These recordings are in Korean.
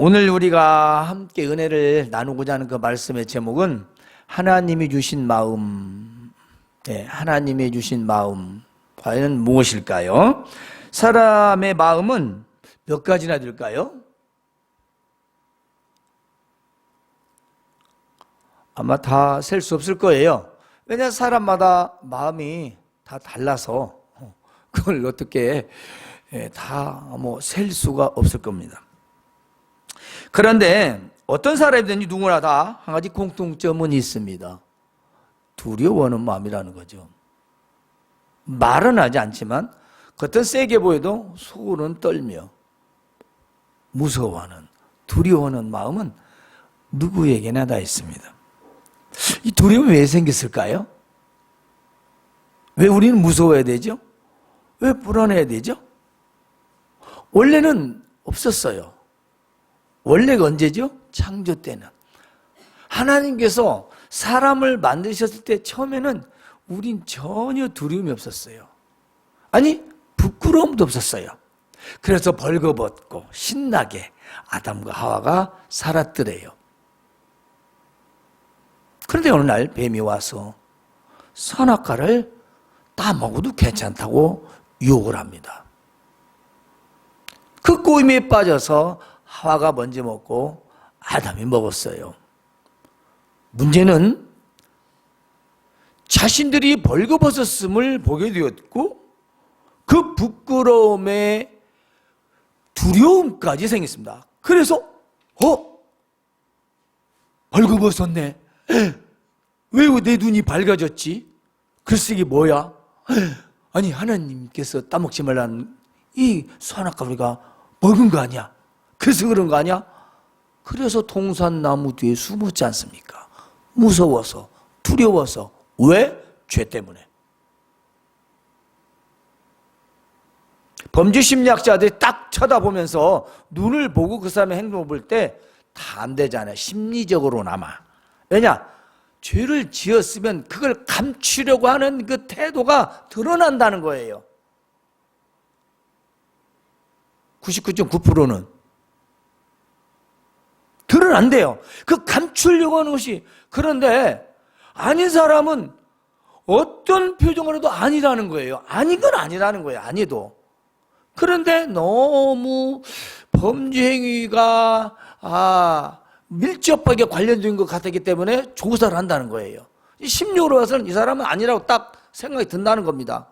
오늘 우리가 함께 은혜를 나누고자 하는 그 말씀의 제목은 하나님이 주신 마음. 하나님이 주신 마음. 과연 무엇일까요? 사람의 마음은 몇 가지나 될까요? 아마 다 셀 수 없을 거예요. 왜냐하면 사람마다 마음이 다 달라서 그걸 어떻게 다 셀 수가 없을 겁니다. 그런데 어떤 사람이든지 누구나 다 한 가지 공통점은 있습니다. 두려워하는 마음이라는 거죠. 말은 하지 않지만 겉은 세게 보여도 속으로는 떨며 무서워하는, 두려워하는 마음은 누구에게나 다 있습니다. 이 두려움이 왜 생겼을까요? 왜 우리는 무서워해야 되죠? 왜 불안해야 되죠? 원래는 없었어요. 원래가 언제죠? 창조 때는. 하나님께서 사람을 만드셨을 때 처음에는 우린 전혀 두려움이 없었어요. 아니, 부끄러움도 없었어요. 그래서 벌거벗고 신나게 아담과 하와가 살았더래요. 그런데 어느 날 뱀이 와서 선악과를 따먹어도 괜찮다고 유혹을 합니다. 그 꼬임에 빠져서 하와가 먼저 먹고 아담이 먹었어요. 문제는 자신들이 벌거벗었음을 보게 되었고 그 부끄러움에 두려움까지 생겼습니다. 그래서 벌거벗었네. 왜 내 눈이 밝아졌지? 글쎄 이게 뭐야? 아니 하나님께서 따먹지 말라는 이 선악과 우리가 먹은 거 아니야? 그래서 그런 거 아니야? 그래서 동산나무 뒤에 숨었지 않습니까? 무서워서, 두려워서. 왜? 죄 때문에. 범죄심리학자들이 딱 쳐다보면서 눈을 보고 그 사람의 행동을 볼 때 다 안 되잖아요. 심리적으로나마. 왜냐? 죄를 지었으면 그걸 감추려고 하는 그 태도가 드러난다는 거예요. 99.9%는 드러난대요. 그 감추려고 하는 것이. 그런데 아닌 사람은 어떤 표정을 해도 아니라는 거예요. 아닌 건 아니라는 거예요. 아니도. 그런데 너무 범죄 행위가 밀접하게 관련된 것 같았기 때문에 조사를 한다는 거예요. 심리적으로 봐서는 이 사람은 아니라고 딱 생각이 든다는 겁니다.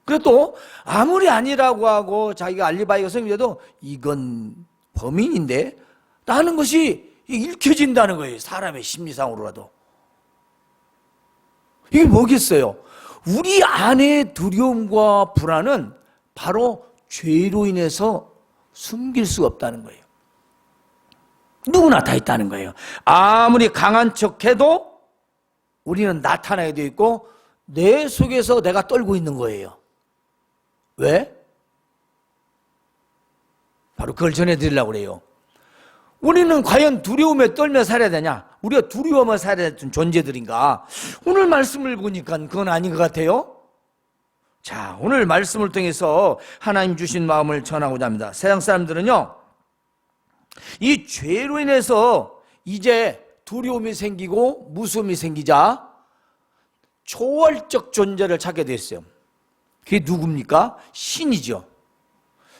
그래도 아무리 아니라고 하고 자기가 알리바이가 생겨도 이건 범인인데 라는 것이 읽혀진다는 거예요. 사람의 심리상으로라도. 이게 뭐겠어요? 우리 안의 두려움과 불안은 바로 죄로 인해서 숨길 수가 없다는 거예요. 누구나 다 있다는 거예요. 아무리 강한 척해도 우리는 나타나게 되어 있고 내 속에서 내가 떨고 있는 거예요. 왜? 바로 그걸 전해드리려고 그래요. 우리는 과연 두려움에 떨며 살아야 되냐? 우리가 두려워만 살아야 되는 존재들인가? 오늘 말씀을 보니까 그건 아닌 것 같아요. 자, 오늘 말씀을 통해서 하나님 주신 마음을 전하고자 합니다. 세상 사람들은요, 이 죄로 인해서 이제 두려움이 생기고 무서움이 생기자 초월적 존재를 찾게 됐어요. 그게 누굽니까? 신이죠.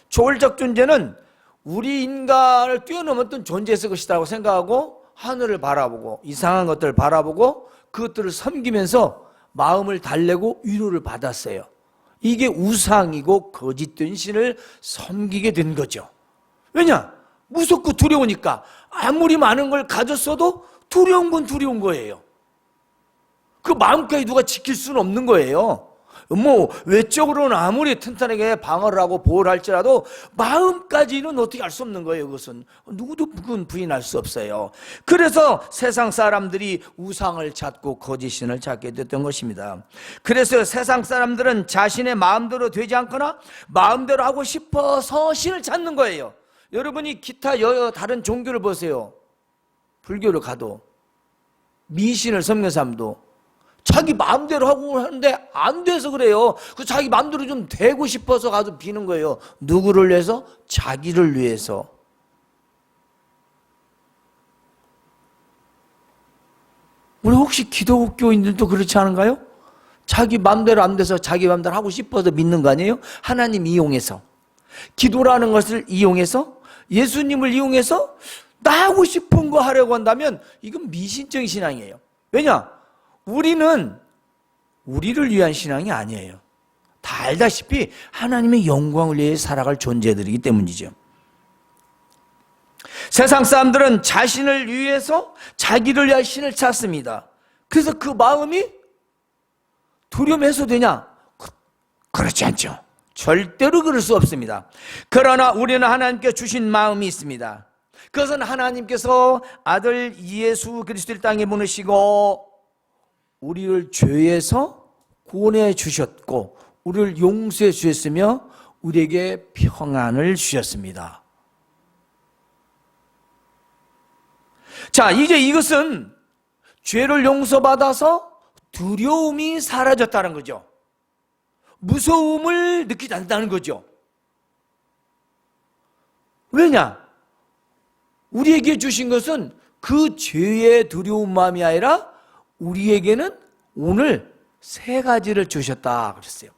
초월적 존재는 우리 인간을 뛰어넘었던 존재였을 것이라고 생각하고 하늘을 바라보고 이상한 것들을 바라보고 그것들을 섬기면서 마음을 달래고 위로를 받았어요. 이게 우상이고 거짓된 신을 섬기게 된 거죠. 왜냐? 무섭고 두려우니까. 아무리 많은 걸 가졌어도 두려운 건 두려운 거예요. 그 마음까지 누가 지킬 수는 없는 거예요. 외적으로는 아무리 튼튼하게 방어를 하고 보호를 할지라도 마음까지는 어떻게 알 수 없는 거예요. 그것은 누구도 그건 부인할 수 없어요. 그래서 세상 사람들이 우상을 찾고 거짓신을 찾게 됐던 것입니다. 그래서 세상 사람들은 자신의 마음대로 되지 않거나 마음대로 하고 싶어서 신을 찾는 거예요. 여러분이 기타 다른 종교를 보세요. 불교를 가도 미신을 섬기는 사람도 자기 마음대로 하고 하는데 안 돼서 그래요. 그 자기 마음대로 좀 되고 싶어서 가서 비는 거예요. 누구를 위해서? 자기를 위해서. 우리 혹시 기독교인들도 그렇지 않은가요? 자기 맘대로 안 돼서 자기 맘대로 하고 싶어서 믿는 거 아니에요? 하나님 이용해서, 기도라는 것을 이용해서, 예수님을 이용해서 나 하고 싶은 거 하려고 한다면 이건 미신적인 신앙이에요. 왜냐? 우리는 우리를 위한 신앙이 아니에요. 다 알다시피 하나님의 영광을 위해 살아갈 존재들이기 때문이죠. 세상 사람들은 자신을 위해서 자기를 위한 신을 찾습니다. 그래서 그 마음이 두려움 해소되냐? 그렇지 않죠. 절대로 그럴 수 없습니다. 그러나 우리는 하나님께 주신 마음이 있습니다. 그것은 하나님께서 아들 예수 그리스도를 땅에 보내시고 우리를 죄에서 구원해 주셨고 우리를 용서해 주셨으며 우리에게 평안을 주셨습니다. 자, 이제 이것은 죄를 용서받아서 두려움이 사라졌다는 거죠. 무서움을 느끼지 않는다는 거죠. 왜냐? 우리에게 주신 것은 그 죄의 두려운 마음이 아니라 우리에게는 오늘 세 가지를 주셨다 그랬어요.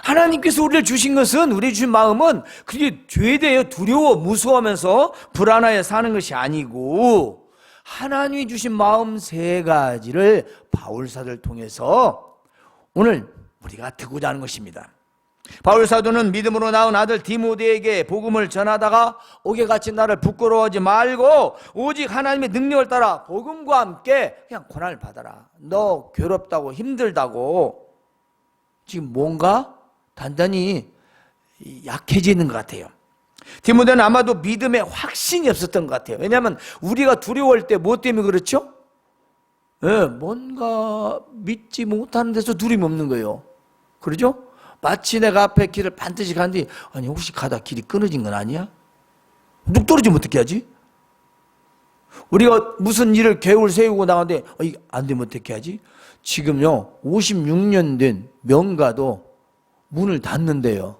하나님께서 우리를 주신 것은, 우리 주신 마음은 그게 죄에 대해 두려워 무서워하면서 불안하여 사는 것이 아니고 하나님이 주신 마음 세 가지를 바울사도를 통해서 오늘 우리가 듣고자 하는 것입니다. 바울사도는 믿음으로 낳은 아들 디모데에게 복음을 전하다가 옥에갇힌 나를 부끄러워하지 말고 오직 하나님의 능력을 따라 복음과 함께 그냥 고난을 받아라. 너 괴롭다고 힘들다고 지금 뭔가 단단히 약해지는 것 같아요. 디모데는 아마도 믿음에 확신이 없었던 것 같아요. 왜냐하면 우리가 두려워할 때 뭐 때문에 그렇죠? 뭔가 믿지 못하는 데서 두려움이 없는 거예요. 그러죠? 마치 내가 앞에 길을 반드시 가는데 아니 혹시 가다 길이 끊어진 건 아니야? 뚝 떨어지면 어떻게 하지? 우리가 무슨 일을 계획을 세우고 나가는데 안 되면 어떻게 하지? 지금요 56년 된 명가도 문을 닫는데요.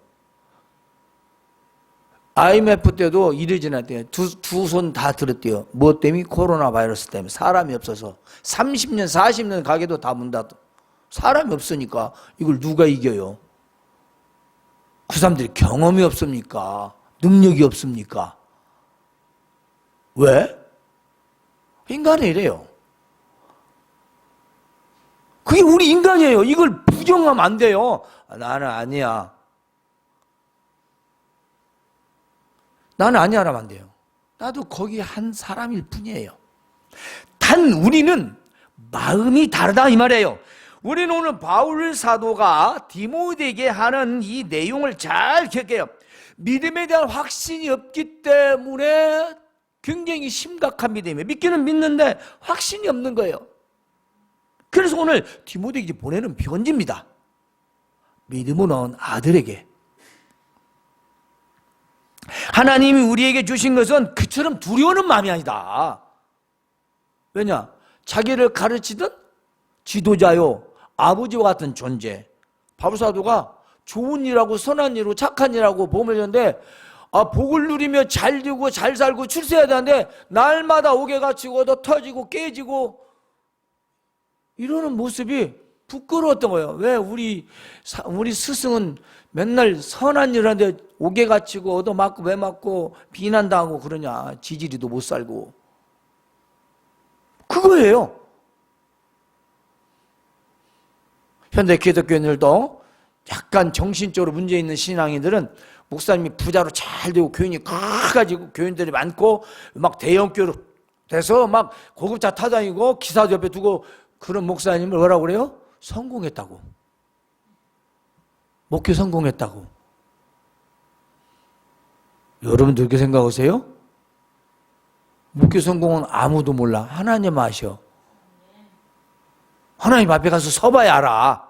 IMF 때도 이러진 않대요. 두 손 다 들었대요. 뭐 때문에? 코로나 바이러스 때문에. 사람이 없어서 30년 40년 가게도 다 문 닫아. 사람이 없으니까 이걸 누가 이겨요? 그 사람들이 경험이 없습니까? 능력이 없습니까? 왜? 인간이 이래요. 그게 우리 인간이에요. 이걸 부정하면 안 돼요. 나는 아니야. 나는 아니야 라면 안 돼요. 나도 거기 한 사람일 뿐이에요. 단 우리는 마음이 다르다 이 말이에요. 우리는 오늘 바울 사도가 디모데에게 하는 이 내용을 잘 기억해요. 믿음에 대한 확신이 없기 때문에 굉장히 심각한 믿음이에요. 믿기는 믿는데 확신이 없는 거예요. 그래서 오늘 디모데에게 보내는 편지입니다. 믿음을 얻은 아들에게. 하나님이 우리에게 주신 것은 그처럼 두려워하는 마음이 아니다. 왜냐? 자기를 가르치던 지도자요, 아버지와 같은 존재. 바울사도가 좋은 일하고 선한 일하고 착한 일하고 복을 누리는데 복을 누리며 잘 되고 잘 살고 출세해야 되는데 날마다 옥에 갇히고 또 터지고 깨지고 이러는 모습이 부끄러웠던 거예요. 왜 우리 스승은 맨날 선한 일 하는데 옥에 갇히고 얻어맞고 왜 맞고 비난당하고 그러냐. 지지리도 못 살고. 그거예요. 현대 기독교인들도 약간 정신적으로 문제 있는 신앙인들은 목사님이 부자로 잘 되고 교인이 커가지고 교인들이 많고 막 대형교로 돼서 막 고급차 타다니고 기사도 옆에 두고 그런 목사님을 뭐라고 그래요? 성공했다고. 목회 성공했다고. 여러분들 그렇게 생각하세요? 목회 성공은 아무도 몰라. 하나님 아셔. 하나님 앞에 가서 서봐야 알아.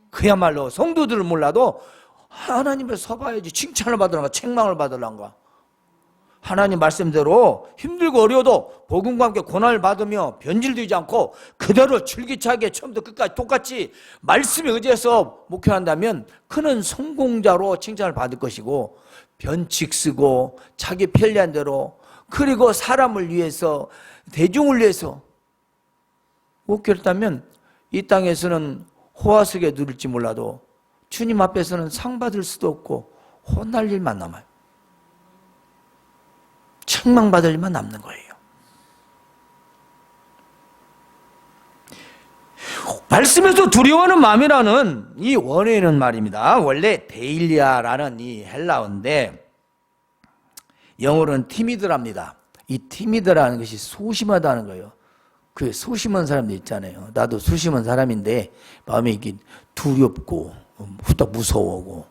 그야말로 성도들은 몰라도 하나님 앞에 서봐야지. 칭찬을 받으란가 책망을 받으란가. 하나님 말씀대로 힘들고 어려워도 복음과 함께 고난을 받으며 변질되지 않고 그대로 줄기차게 처음부터 끝까지 똑같이 말씀에 의지해서 목회한다면 그는 성공자로 칭찬을 받을 것이고 변칙 쓰고 자기 편리한 대로 그리고 사람을 위해서 대중을 위해서 그렇다면 이 땅에서는 호화스럽게 누릴지 몰라도 주님 앞에서는 상 받을 수도 없고 혼날 일만 남아요. 책망받을 일만 남는 거예요. 말씀에서 두려워하는 마음이라는 이 원어에는 말입니다. 원래 데일리아라는 이 헬라어인데 영어로는 티미드랍니다. 이 티미드라는 것이 소심하다는 거예요. 그 소심한 사람들 있잖아요. 나도 소심한 사람인데 마음이 이게 두렵고 후딱 무서워하고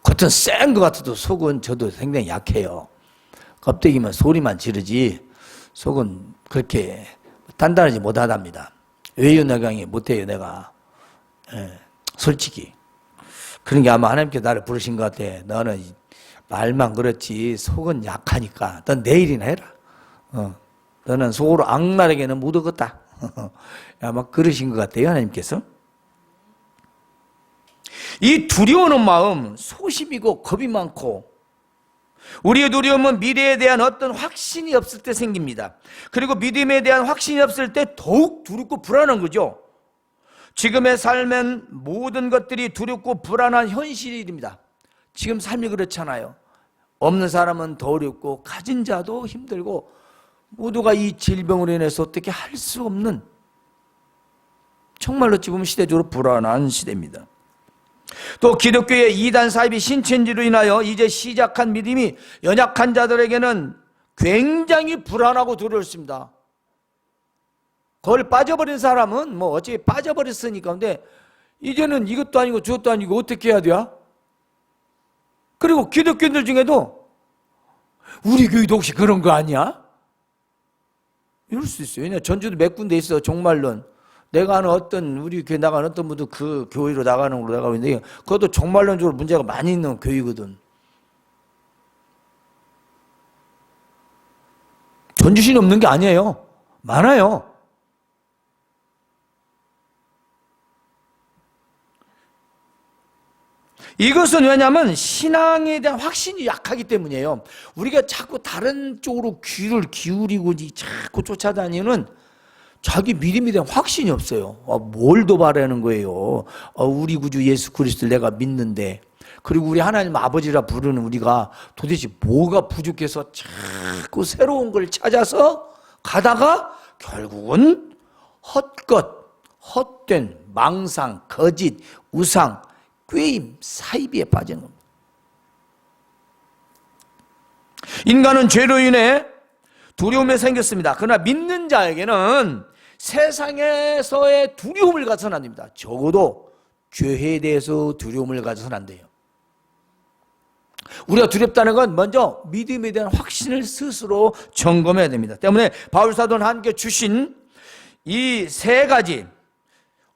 겉은 센 것 같아도 속은 저도 굉장히 약해요. 껍데기만 소리만 지르지 속은 그렇게 단단하지 못하답니다. 왜요? 내가 못해요 내가. 솔직히 그런 게 아마 하나님께 나를 부르신 것 같아. 너는 말만 그렇지 속은 약하니까 넌 내일이나 해라. 너는 속으로 악랄에게는 못 얻었다. 아마 그러신 것 같아요 하나님께서. 이 두려워하는 마음, 소심이고 겁이 많고, 우리의 두려움은 미래에 대한 어떤 확신이 없을 때 생깁니다. 그리고 믿음에 대한 확신이 없을 때 더욱 두렵고 불안한 거죠. 지금의 삶엔 모든 것들이 두렵고 불안한 현실입니다. 지금 삶이 그렇잖아요. 없는 사람은 더 어렵고 가진 자도 힘들고 모두가 이 질병으로 인해서 어떻게 할 수 없는, 정말로 지금 시대적으로 불안한 시대입니다. 또 기독교의 이단 사입이 신천지로 인하여 이제 시작한 믿음이 연약한 자들에게는 굉장히 불안하고 두렵습니다. 그걸 빠져버린 사람은 뭐 어차피 빠져버렸으니까. 근데 이제는 이것도 아니고 저것도 아니고 어떻게 해야 돼요? 그리고 기독교인들 중에도 우리 교회도 혹시 그런 거 아니야? 이럴 수 있어요. 왜냐 전주도 몇 군데 있어 종말론. 내가 아는 어떤 우리 교회 나가는 어떤 분도 그 교회로 나가는 걸로 나가고 있는데 그것도 종말론적으로 문제가 많이 있는 교회거든. 전주신이 없는 게 아니에요. 많아요. 이것은 왜냐하면 신앙에 대한 확신이 약하기 때문이에요. 우리가 자꾸 다른 쪽으로 귀를 기울이고 자꾸 쫓아다니는 자기 믿음에 대한 확신이 없어요. 뭘 더 바라는 거예요. 우리 구주 예수 그리스도를 내가 믿는데, 그리고 우리 하나님 아버지라 부르는 우리가 도대체 뭐가 부족해서 자꾸 새로운 걸 찾아서 가다가 결국은 헛것, 헛된 망상, 거짓, 우상, 꾀임, 사이비에 빠지는 겁니다. 인간은 죄로 인해 두려움이 생겼습니다. 그러나 믿는 자에게는 세상에서의 두려움을 가져서는 안 됩니다. 적어도 죄에 대해서 두려움을 가져서는 안 돼요. 우리가 두렵다는 건 먼저 믿음에 대한 확신을 스스로 점검해야 됩니다. 때문에 바울사도는 함께 주신 이 세 가지,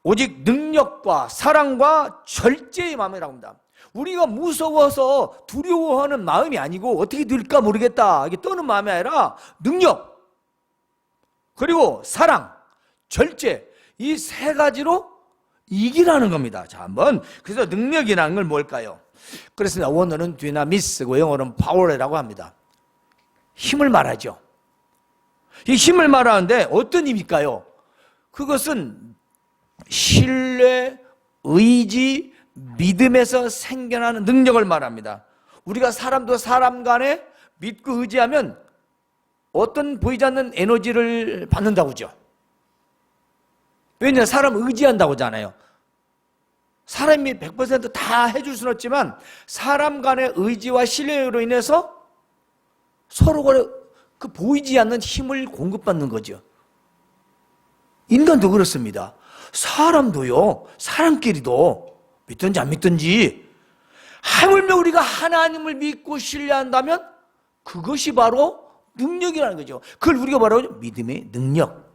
오직 능력과 사랑과 절제의 마음이라고 합니다. 우리가 무서워서 두려워하는 마음이 아니고 어떻게 될까 모르겠다 이게 떠는 마음이 아니라 능력, 그리고 사랑, 절제, 이 세 가지로 이기라는 겁니다. 자, 한번 그래서 능력이라는 건 뭘까요? 그렇습니다. 원어는 dynamis고 영어는 power라고 합니다. 힘을 말하죠. 이 힘을 말하는데 어떤 힘일까요? 그것은 신뢰, 의지, 믿음에서 생겨나는 능력을 말합니다. 우리가 사람도 사람 간에 믿고 의지하면 어떤 보이지 않는 에너지를 받는다고 하죠. 왜냐하면 사람 의지한다고 하잖아요. 사람이 100% 해줄 수는 없지만 사람 간의 의지와 신뢰로 인해서 서로가 그 보이지 않는 힘을 공급받는 거죠. 인간도 그렇습니다. 사람도요, 사람끼리도 믿든지 안 믿든지 하물며 우리가 하나님을 믿고 신뢰한다면 그것이 바로 능력이라는 거죠. 그걸 우리가 바로 믿음의 능력.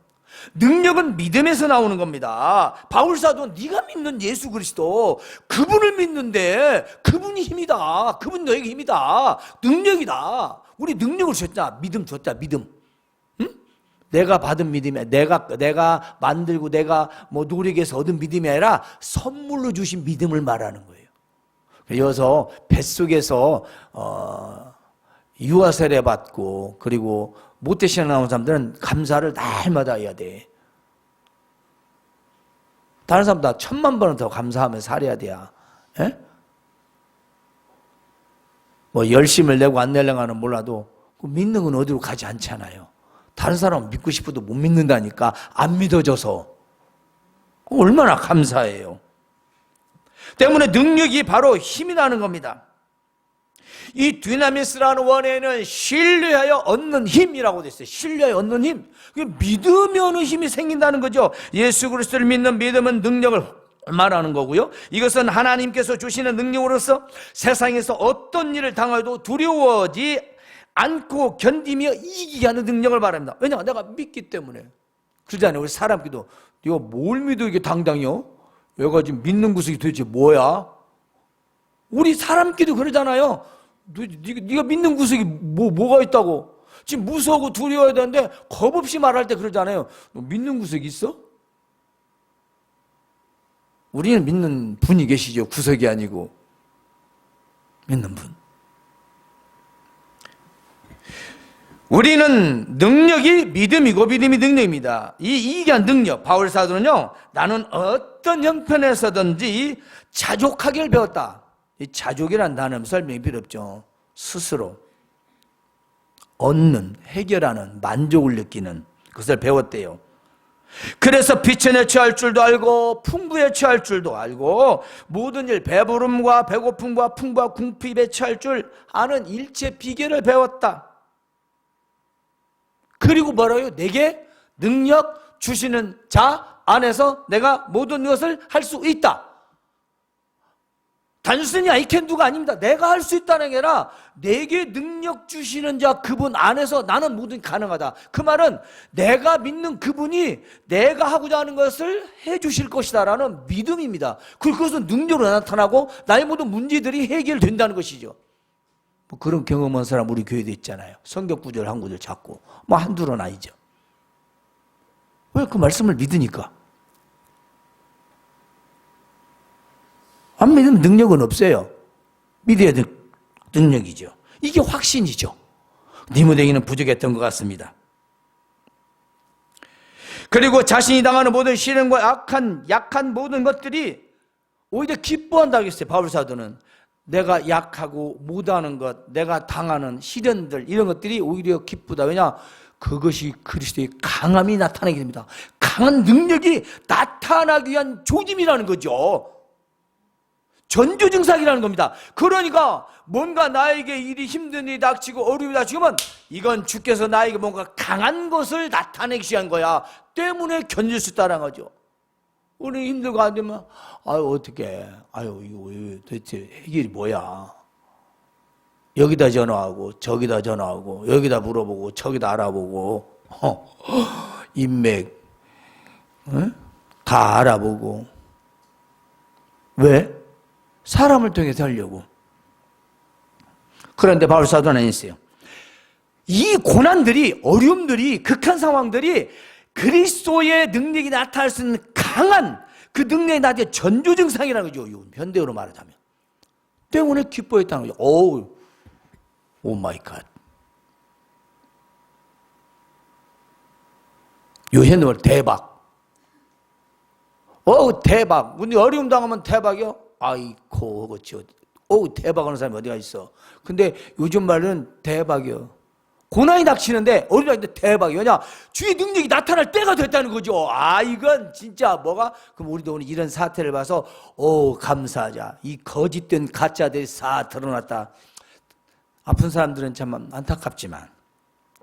능력은 믿음에서 나오는 겁니다. 바울사도 네가 믿는 예수 그리스도 그분을 믿는데 그분이 힘이다. 그분 너에게 힘이다. 능력이다. 우리 능력을 줬다. 믿음 줬다. 믿음. 응? 내가 받은 믿음이 내가 만들고 내가 뭐 노력해서 얻은 믿음이 아니라 선물로 주신 믿음을 말하는 거예요. 그래서 뱃속에서 유아 세례 받고 그리고 모태신앙 나온 사람들은 감사를 날마다 해야 돼. 다른 사람보다 1000만 번은 더 감사하며 살아야 돼야. 예? 뭐 열심을 내고 안 내려가는 몰라도 그 믿는 건 어디로 가지 않잖아요. 다른 사람은 믿고 싶어도 못 믿는다니까. 안 믿어져서. 얼마나 감사해요. 때문에 능력이 바로 힘이 나는 겁니다. 이 dynamis라는 원어에는 신뢰하여 얻는 힘이라고 되어 있어요. 신뢰하여 얻는 힘. 믿으면 힘이 생긴다는 거죠. 예수 그리스도를 믿는 믿음은 능력을 말하는 거고요. 이것은 하나님께서 주시는 능력으로서 세상에서 어떤 일을 당해도 두려워하지 않고 견디며 이기게 하는 능력을 말합니다. 왜냐? 내가 믿기 때문에. 그러잖아요. 우리 사람 기도. 네가 뭘 믿어 이게 당당해요? 얘가 지금 믿는 구석이 도대체 뭐야? 우리 사람 기도 그러잖아요. 네가 믿는 구석이 뭐가 있다고? 지금 무서워하고 두려워해야 되는데 겁 없이 말할 때 그러잖아요. 너 믿는 구석이 있어? 우리는 믿는 분이 계시죠. 구석이 아니고. 믿는 분. 우리는 능력이 믿음이고 믿음이 능력입니다. 이 이기한 능력, 바울 사도는요, 나는 어떤 형편에서든지 자족하기를 배웠다. 이 자족이란 단어는 설명이 필요 없죠. 스스로 얻는, 해결하는, 만족을 느끼는 그것을 배웠대요. 그래서 빛에 취할 줄도 알고 풍부에 취할 줄도 알고 모든 일 배부름과 배고픔과 풍부와 궁핍에 취할 줄 아는 일체 비결을 배웠다. 그리고 뭐라고요? 내게 능력 주시는 자 안에서 내가 모든 것을 할 수 있다. 단순히 I can do가 아닙니다. 내가 할 수 있다는 게 아니라 내게 능력 주시는 자 그분 안에서 나는 모든 가능하다. 그 말은 내가 믿는 그분이 내가 하고자 하는 것을 해 주실 것이다 라는 믿음입니다. 그것은 능력으로 나타나고 나의 모든 문제들이 해결된다는 것이죠. 뭐 그런 경험한 사람 우리 교회도 있잖아요. 성경 구절 한 구절 찾고 뭐 한둘은 아니죠. 왜? 그 말씀을 믿으니까. 안 믿으면 능력은 없어요. 믿어야 될 능력이죠. 이게 확신이죠. 니무댕이는 부족했던 것 같습니다. 그리고 자신이 당하는 모든 시련과 약한 모든 것들이 오히려 기뻐한다고 했어요. 바울 사도는. 내가 약하고 못하는 것, 내가 당하는 시련들 이런 것들이 오히려 기쁘다. 왜냐? 그것이 그리스도의 강함이 나타나게 됩니다. 강한 능력이 나타나기 위한 조짐이라는 거죠. 전조증상이라는 겁니다. 그러니까 뭔가 나에게 일이 힘든 일이 닥치고 어려움이 닥치면 이건 주께서 나에게 뭔가 강한 것을 나타내기 위한 거야. 때문에 견딜 수 있다는 거죠. 우리 힘들고 안 되면 아유 어떡해, 아유 이거 도대체 해결이 뭐야. 여기다 전화하고 저기다 전화하고 여기다 물어보고 저기다 알아보고 인맥 다 알아보고. 왜? 사람을 통해서 하려고. 그런데 바울 사도는 아니었어요. 이 고난들이, 어려움들이, 극한 상황들이 그리스도의 능력이 나타날 수 있는 강한 그 능력이 나타나는 전조증상이라는 거죠. 현대어로 말하자면. 때문에 기뻐했다는 거죠. 오 마이 갓. 요 현대어로 대박. 대박. 근데 어려움 당하면 대박이요? 아이고, 그렇죠. 대박 하는 사람이 어디가 있어. 근데 요즘 말은 대박이요. 고난이 닥치는데 어려운데 대박이요. 왜냐? 주의 능력이 나타날 때가 됐다는 거죠. 이건 진짜 뭐가? 그럼 우리도 오늘 이런 사태를 봐서 감사하자. 이 거짓된 가짜들이 싹 드러났다. 아픈 사람들은 참 안타깝지만,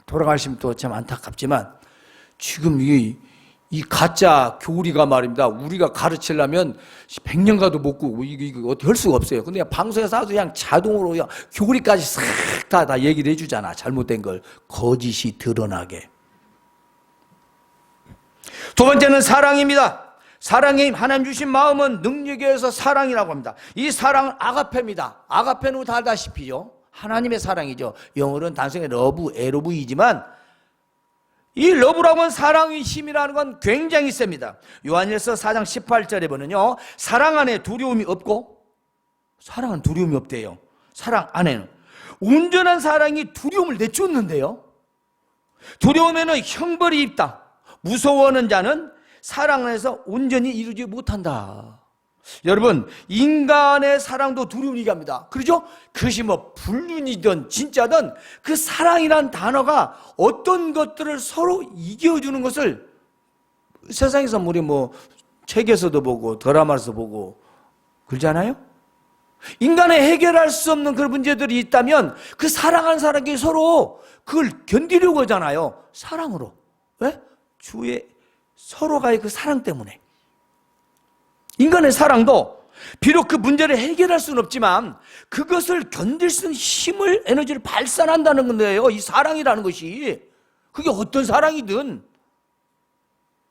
돌아가시면 또 참 안타깝지만, 지금 이 가짜 교리가 말입니다. 우리가 가르치려면 100년 가도 못 구고 이거 어떻게 할 수가 없어요. 근데 방송에서 아주 그냥 자동으로 그냥 교리까지 싹 다 얘기를 해주잖아. 잘못된 걸. 거짓이 드러나게. 두 번째는 사랑입니다. 사랑의 힘, 하나님 주신 마음은 능력에 의해서 사랑이라고 합니다. 이 사랑은 아가페입니다. 아가페는 다 알다시피요. 하나님의 사랑이죠. 영어로는 단순히 러브, 에로브이지만 이 러브라고 하는 사랑의 힘이라는 건 굉장히 셉니다. 요한일서 4장 18절에 보면요, 사랑 안에 두려움이 없고, 사랑은 두려움이 없대요. 사랑 안에는 온전한 사랑이 두려움을 내쫓는데요. 두려움에는 형벌이 있다. 무서워하는 자는 사랑 안에서 온전히 이루지 못한다. 여러분, 인간의 사랑도 두려운 얘기합니다. 그렇죠? 그것이 뭐 불륜이든 진짜든 그 사랑이란 단어가 어떤 것들을 서로 이겨주는 것을 세상에서 우리 뭐 책에서도 보고 드라마에서 보고 그러잖아요. 인간의 해결할 수 없는 그런 문제들이 있다면 그 사랑하는 사람이 서로 그걸 견디려고 하잖아요. 사랑으로. 왜? 주의 서로가의 그 사랑 때문에. 인간의 사랑도 비록 그 문제를 해결할 수는 없지만 그것을 견딜 수 있는 힘을, 에너지를 발산한다는 건데요. 이 사랑이라는 것이. 그게 어떤 사랑이든.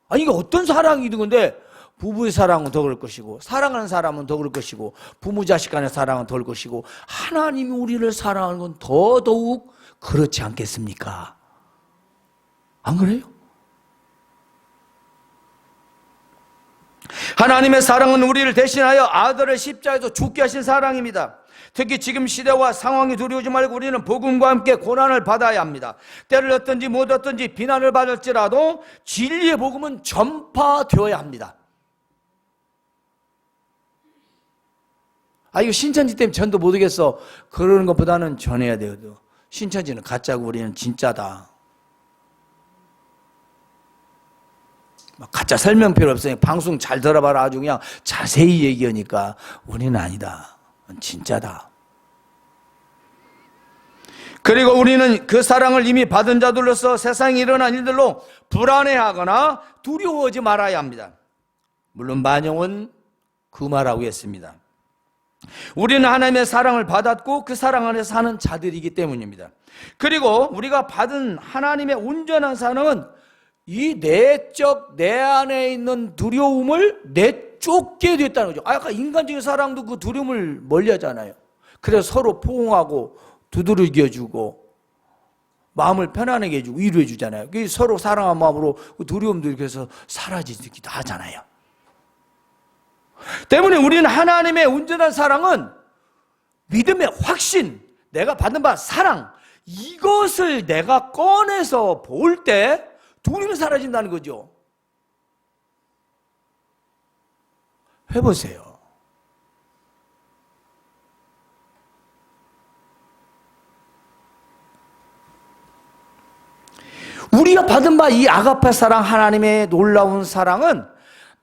아니, 이게 어떤 사랑이든 근데 부부의 사랑은 더 그럴 것이고 사랑하는 사람은 더 그럴 것이고 부모 자식 간의 사랑은 더 그럴 것이고 하나님이 우리를 사랑하는 건 더더욱 그렇지 않겠습니까? 안 그래요? 하나님의 사랑은 우리를 대신하여 아들을 십자가에서 죽게 하신 사랑입니다. 특히 지금 시대와 상황이 두려우지 말고 우리는 복음과 함께 고난을 받아야 합니다. 때를 얻든지 못 얻든지 비난을 받을지라도 진리의 복음은 전파되어야 합니다. 이거 신천지 때문에 전도 못 오겠어. 그러는 것보다는 전해야 돼요. 신천지는 가짜고 우리는 진짜다. 가짜 설명 필요 없어요. 방송 잘 들어봐라. 아주 그냥 자세히 얘기하니까 우리는 아니다. 진짜다. 그리고 우리는 그 사랑을 이미 받은 자들로서 세상에 일어난 일들로 불안해하거나 두려워하지 말아야 합니다. 물론 만용은 그 말하고 했습니다. 우리는 하나님의 사랑을 받았고 그 사랑 안에서 사는 자들이기 때문입니다. 그리고 우리가 받은 하나님의 온전한 사랑은 이 내적 내 안에 있는 두려움을 내쫓게 됐다는 거죠. 아까 인간적인 사랑도 그 두려움을 멀리하잖아요. 그래서 서로 포옹하고 두드러겨주고 마음을 편안하게 해주고 위로해 주잖아요. 서로 사랑한 마음으로 두려움도 이렇게 해서 사라지기도 하잖아요. 때문에 우리는 하나님의 온전한 사랑은 믿음의 확신, 내가 받은 바 사랑, 이것을 내가 꺼내서 볼 때 두려움이 사라진다는 거죠. 해보세요. 우리가 받은 바 이 아가페 사랑, 하나님의 놀라운 사랑은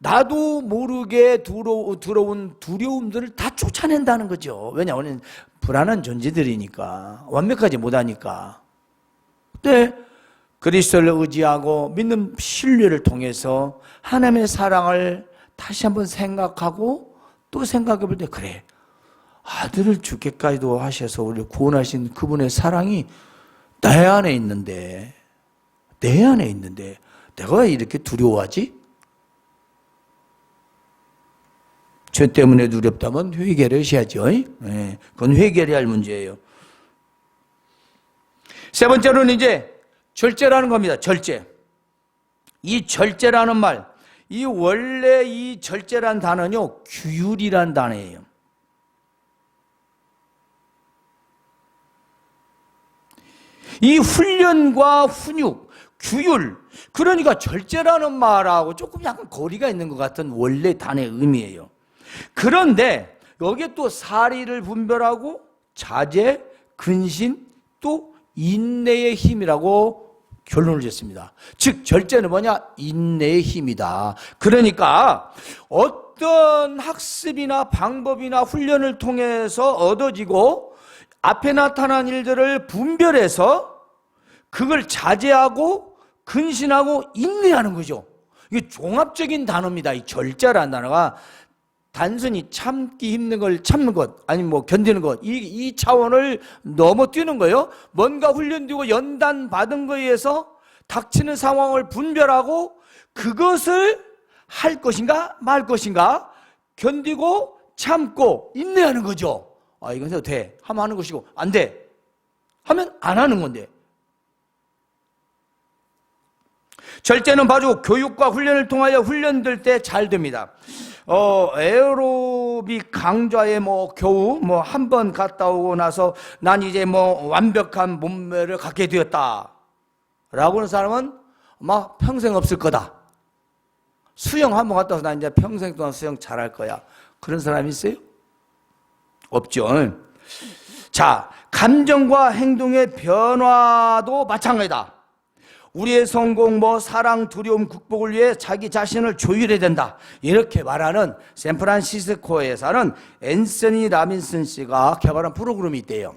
나도 모르게 들어온 두려움들을 다 쫓아낸다는 거죠. 왜냐하면 불안한 존재들이니까, 완벽하지 못하니까. 네, 그리스도를 의지하고 믿는 신뢰를 통해서 하나님의 사랑을 다시 한번 생각하고 또 생각해 볼 때, 그래, 아들을 죽게까지도 하셔서 우리를 구원하신 그분의 사랑이 내 안에 있는데 내가 왜 이렇게 두려워하지? 죄 때문에 두렵다면 회개를 하셔야죠. 네, 그건 회개해야 할 문제예요. 세 번째로는 이제 절제라는 겁니다. 절제. 이 절제라는 말, 이 원래 이 절제란 단어는요, 규율이란 단어예요. 이 훈련과 훈육, 규율, 그러니까 절제라는 말하고 조금 약간 거리가 있는 것 같은 원래 단어의 의미예요. 그런데 여기에 또 사리를 분별하고 자제, 근신, 또 인내의 힘이라고 결론을 짓습니다. 즉 절제는 뭐냐? 인내의 힘이다. 그러니까 어떤 학습이나 방법이나 훈련을 통해서 얻어지고 앞에 나타난 일들을 분별해서 그걸 자제하고 근신하고 인내하는 거죠. 이게 종합적인 단어입니다. 이 절제라는 단어가 단순히 참기 힘든 걸 참는 것, 아니면 뭐 견디는 것, 이 차원을 넘어뛰는 거예요. 뭔가 훈련되고 연단 받은 거에 의해서 닥치는 상황을 분별하고 그것을 할 것인가 말 것인가 견디고 참고 인내하는 거죠. 이건 해도 돼 하면 하는 것이고, 안 돼 하면 안 하는 건데. 절제는 바로 교육과 훈련을 통하여 훈련될 때 잘 됩니다. 에어로빅 강좌에 겨우 한 번 갔다 오고 나서 난 이제 완벽한 몸매를 갖게 되었다 라고 하는 사람은 아마 평생 없을 거다. 수영 한번 갔다 와서 나 이제 평생 동안 수영 잘할 거야. 그런 사람이 있어요? 없죠. 자, 감정과 행동의 변화도 마찬가지다. 우리의 성공, 사랑, 두려움 극복을 위해 자기 자신을 조율해야 된다. 이렇게 말하는 샌프란시스코에 사는 앤서니 라빈슨 씨가 개발한 프로그램이 있대요.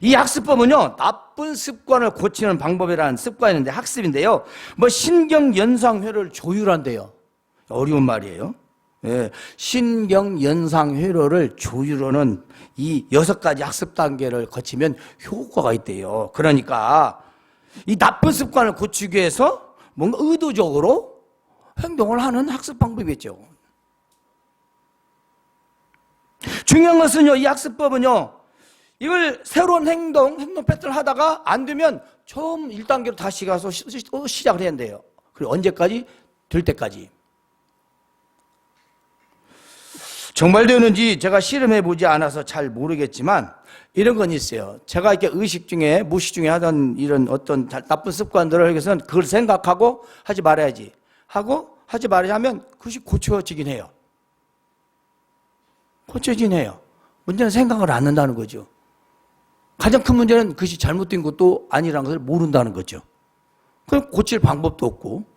이 학습법은요, 나쁜 습관을 고치는 방법이라는 습관이 있는데 학습인데요. 신경연상회로를 조율한대요. 어려운 말이에요. 예, 신경연상회로를 조율하는 이 6가지 학습 단계를 거치면 효과가 있대요. 그러니까 이 나쁜 습관을 고치기 위해서 뭔가 의도적으로 행동을 하는 학습 방법이겠죠. 중요한 것은요, 이 학습법은요, 이걸 새로운 행동 패턴을 하다가 안 되면 처음 1단계로 다시 가서 시작을 해야 된대요. 그리고 언제까지? 될 때까지. 정말 되는지 제가 실험해 보지 않아서 잘 모르겠지만 이런 건 있어요. 제가 이렇게 의식 중에, 무의식 중에 하던 이런 어떤 나쁜 습관들을 하기 위해서는 그걸 생각하고 하지 말아야지 하고 하지 말아야지 하면 그것이 고쳐지긴 해요. 고쳐지긴 해요. 문제는 생각을 안 한다는 거죠. 가장 큰 문제는 그것이 잘못된 것도 아니라는 것을 모른다는 거죠. 그럼 고칠 방법도 없고.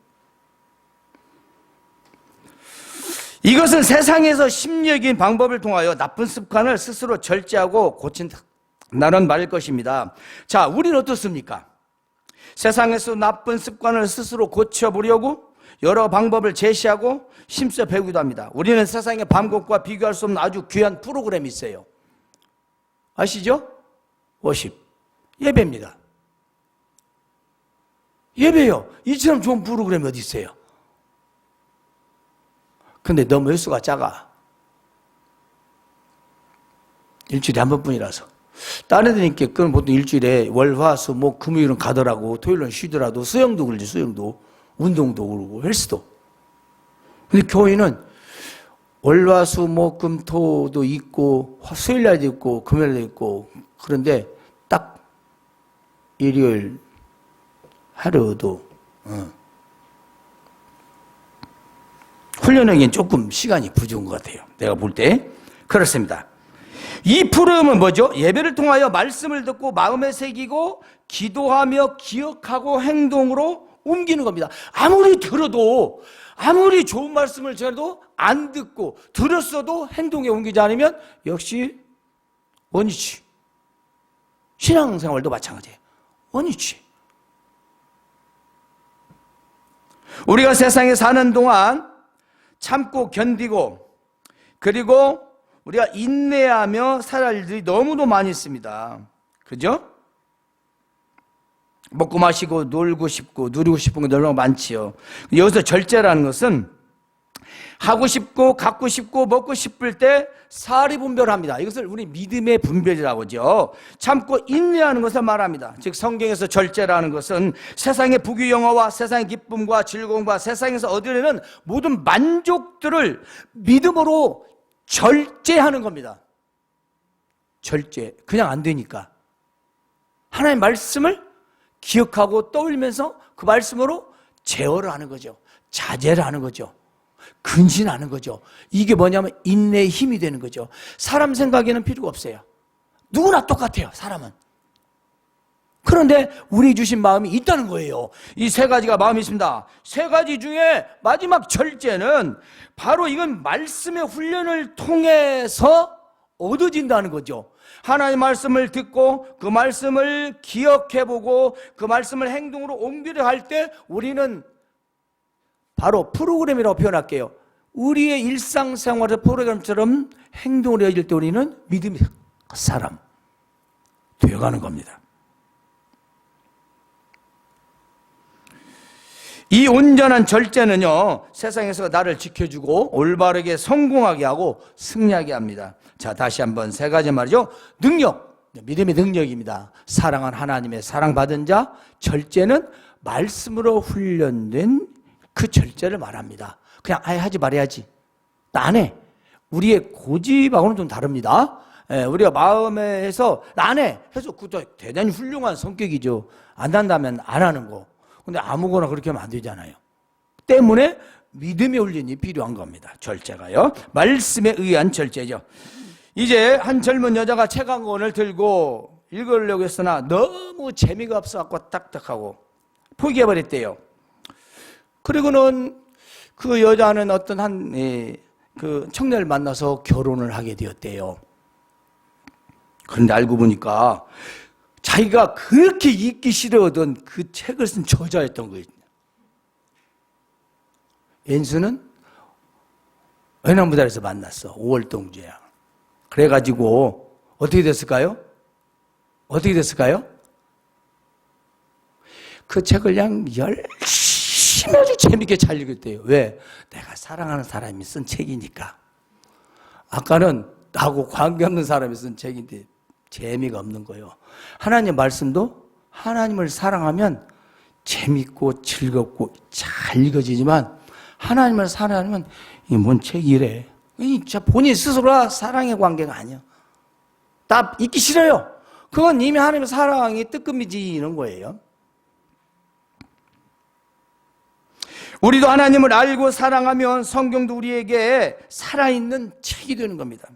이것은 세상에서 심리적인 방법을 통하여 나쁜 습관을 스스로 절제하고 고친다는 말일 것입니다. 자, 우리는 어떻습니까? 세상에서 나쁜 습관을 스스로 고쳐보려고 여러 방법을 제시하고 힘써 배우기도 합니다. 우리는 세상의 방법과 비교할 수 없는 아주 귀한 프로그램이 있어요. 아시죠? 워십, 예배입니다. 예배요. 이처럼 좋은 프로그램이 어디 있어요? 근데 너무 횟수가 작아. 일주일에 한 번뿐이라서. 다른 데는 그건 보통 일주일에 월, 화, 수, 목, 금요일은 가더라고. 토요일은 쉬더라도 수영도 그러지, 수영도. 운동도 그러고, 헬스도. 근데 교회는 월, 화, 수, 목, 금, 토도 있고, 수요일날도 있고, 금요일도 있고, 그런데 딱 일요일 하루도, 훈련하기엔 조금 시간이 부족한 것 같아요. 내가 볼 때. 그렇습니다. 이 프로그램은 뭐죠? 예배를 통하여 말씀을 듣고 마음에 새기고 기도하며 기억하고 행동으로 옮기는 겁니다. 아무리 들어도, 아무리 좋은 말씀을 전해도 안 듣고 들었어도 행동에 옮기지 않으면 역시 원위치. 신앙생활도 마찬가지예요. 원위치. 우리가 세상에 사는 동안 참고 견디고 그리고 우리가 인내하며 살아갈 일들이 너무도 많이 있습니다. 그죠? 먹고 마시고 놀고 싶고 누리고 싶은 게 너무 많지요. 여기서 절제라는 것은 하고 싶고 갖고 싶고 먹고 싶을 때 사리 분별합니다. 이것을 우리 믿음의 분별이라고 하죠. 참고 인내하는 것을 말합니다. 즉 성경에서 절제라는 것은 세상의 부귀영화와 세상의 기쁨과 즐거움과 세상에서 얻으려는 모든 만족들을 믿음으로 절제하는 겁니다. 절제. 그냥 안 되니까. 하나님의 말씀을 기억하고 떠올리면서 그 말씀으로 제어를 하는 거죠. 자제를 하는 거죠. 근신하는 거죠. 이게 뭐냐면 인내의 힘이 되는 거죠. 사람 생각에는 필요가 없어요. 누구나 똑같아요, 사람은. 그런데 우리 주신 마음이 있다는 거예요. 이 3가지가 마음이 있습니다. 3가지 중에 마지막 절제는 바로 이건 말씀의 훈련을 통해서 얻어진다는 거죠. 하나님의 말씀을 듣고 그 말씀을 기억해보고 그 말씀을 행동으로 옮기려 할 때 우리는 바로 프로그램이라고 표현할게요. 우리의 일상생활의 프로그램처럼 행동을 해질 때 우리는 믿음의 사람 되어가는 겁니다. 이 온전한 절제는요, 세상에서 나를 지켜주고 올바르게 성공하게 하고 승리하게 합니다. 자, 다시 한번 3가지 말이죠. 능력, 믿음의 능력입니다. 사랑한 하나님의 사랑받은 자. 절제는 말씀으로 훈련된 그 절제를 말합니다. 그냥 아예 하지 말아야지. 나 안 해. 우리의 고집하고는 좀 다릅니다. 우리가 마음에 해서 나 안 해. 해서 그것도 대단히 훌륭한 성격이죠. 안 한다면 안 하는 거. 근데 아무거나 그렇게 하면 안 되잖아요. 때문에 믿음의 훈련이 필요한 겁니다. 절제가요. 말씀에 의한 절제죠. 이제 한 젊은 여자가 책 한 권을 들고 읽으려고 했으나 너무 재미가 없어갖고 딱딱하고 포기해버렸대요. 그리고는 그 여자는 어떤 그 청년을 만나서 결혼을 하게 되었대요. 그런데 알고 보니까 자기가 그렇게 읽기 싫어하던 그 책을 쓴 저자였던 거예요. 엔수는 외남부달에서 만났어. 5월 동지야. 그래가지고 어떻게 됐을까요? 어떻게 됐을까요? 그 책을 그냥 열심히 아주 재밌게 잘 읽었대요. 왜? 내가 사랑하는 사람이 쓴 책이니까. 아까는 나하고 관계없는 사람이 쓴 책인데 재미가 없는 거예요. 하나님 말씀도 하나님을 사랑하면 재밌고 즐겁고 잘 읽어지지만 하나님을 사랑하면 이게 뭔 책이래. 진짜 본인 스스로가 사랑의 관계가 아니야. 나 읽기 싫어요. 그건 이미 하나님의 사랑이 뜨끔이지는 거예요. 우리도 하나님을 알고 사랑하면 성경도 우리에게 살아있는 책이 되는 겁니다.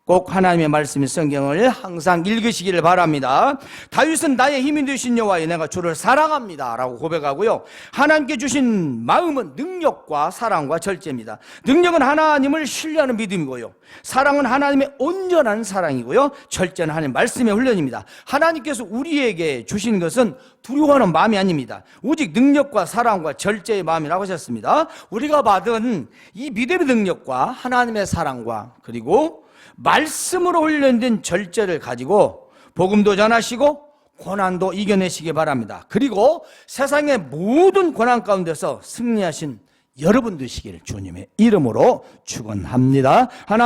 꼭 하나님의 말씀인 성경을 항상 읽으시기를 바랍니다. 다윗은 나의 힘이 되신 여호와여 내가 주를 사랑합니다 라고 고백하고요. 하나님께 주신 마음은 능력과 사랑과 절제입니다. 능력은 하나님을 신뢰하는 믿음이고요. 사랑은 하나님의 온전한 사랑이고요. 절제는 하나님의 말씀의 훈련입니다. 하나님께서 우리에게 주신 것은 두려워하는 마음이 아닙니다. 오직 능력과 사랑과 절제의 마음이라고 하셨습니다. 우리가 받은 이 믿음의 능력과 하나님의 사랑과 그리고 말씀으로 훈련된 절제를 가지고 복음도 전하시고 고난도 이겨내시기 바랍니다. 그리고 세상의 모든 고난 가운데서 승리하신 여러분 되시기를 주님의 이름으로 축원합니다. 하나